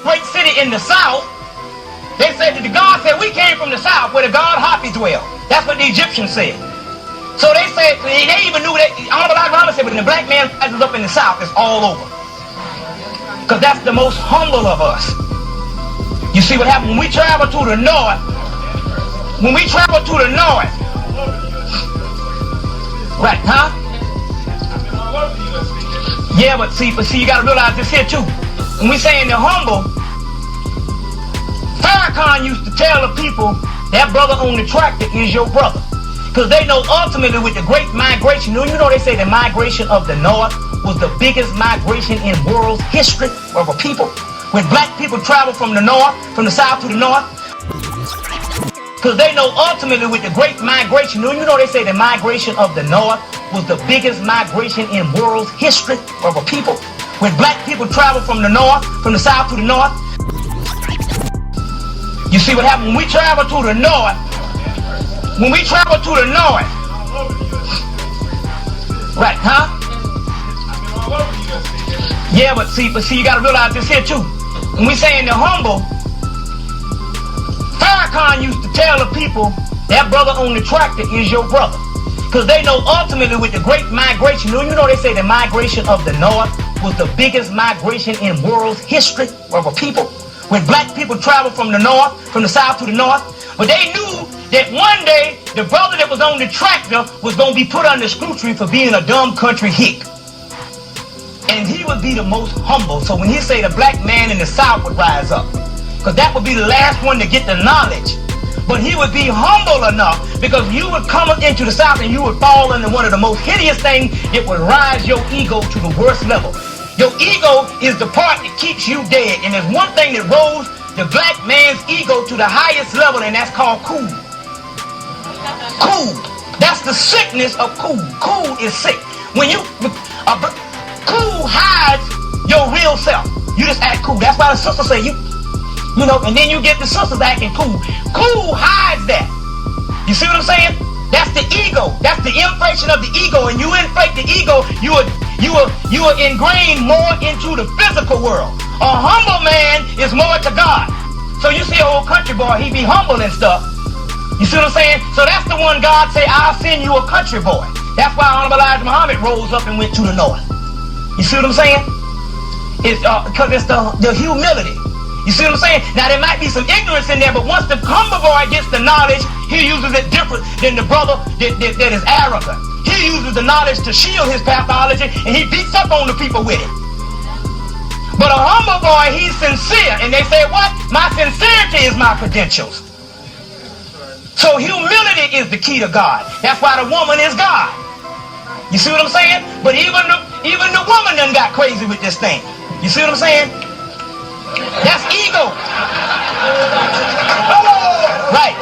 great city in the south. They said that the God said, we came from the south where the God Hapi dwell. That's what the Egyptians said. So they said, they even knew that, Honorable Elijah Muhammad said, when the black man rises up in the south, it's all over. Because that's the most humble of us. You see what happened when we travel to the north? When we travel to the north, right, huh? Yeah, but see, you got to realize this here too. When we saying they're humble, Farrakhan used to tell the people, that brother on the tractor is your brother. Because they know ultimately with the great migration, you know they say the migration of the north was the biggest migration in world history of a people. When black people travel from the north, from the south to the north, because they know ultimately with the great migration, you know they say the migration of the north was the biggest migration in world history of a people. When black people travel from the north, from the south to the north, you see what happened when we travel to the north? When we travel to the north, right, huh? Yeah, but see, you got to realize this here too. When we saying they're humble, Farrakhan used to tell the people, that brother on the tractor is your brother. Because they know ultimately with the great migration, you know they say the migration of the north was the biggest migration in world history of a people. When black people travel from the north, from the south to the north, but they knew that one day the brother that was on the tractor was going to be put under scrutiny for being a dumb country hick. And he would be the most humble. So when he say the black man in the south would rise up, because that would be the last one to get the knowledge. But he would be humble enough, because you would come into the south and you would fall into one of the most hideous things. It would rise your ego to the worst level. Your ego is the part that keeps you dead. And there's one thing that rose the black man's ego to the highest level, and that's called cool. Cool. That's the sickness of cool. Cool is sick. When you, cool hides your real self. You just act cool. That's why the sisters say you know, and then you get the sisters acting cool. Cool hides that. You see what I'm saying? That's the ego. That's the inflation of the ego. And you inflate the ego, you are ingrained more into the physical world. A humble man is more to God. So you see an old country boy, he be humble and stuff. You see what I'm saying? So that's the one God say, I'll send you a country boy. That's why Honorable Elijah Muhammad rose up and went to the north. You see what I'm saying? It's because it's the humility. You see what I'm saying? Now there might be some ignorance in there, but once the humble boy gets the knowledge, he uses it different than the brother that is arrogant. He uses the knowledge to shield his pathology, and he beats up on the people with it. But a humble boy, he's sincere, and they say, what? My sincerity is my credentials. So humility is the key to God. That's why the woman is God. You see what I'm saying? But even the woman done got crazy with this thing. You see what I'm saying? That's ego. Right.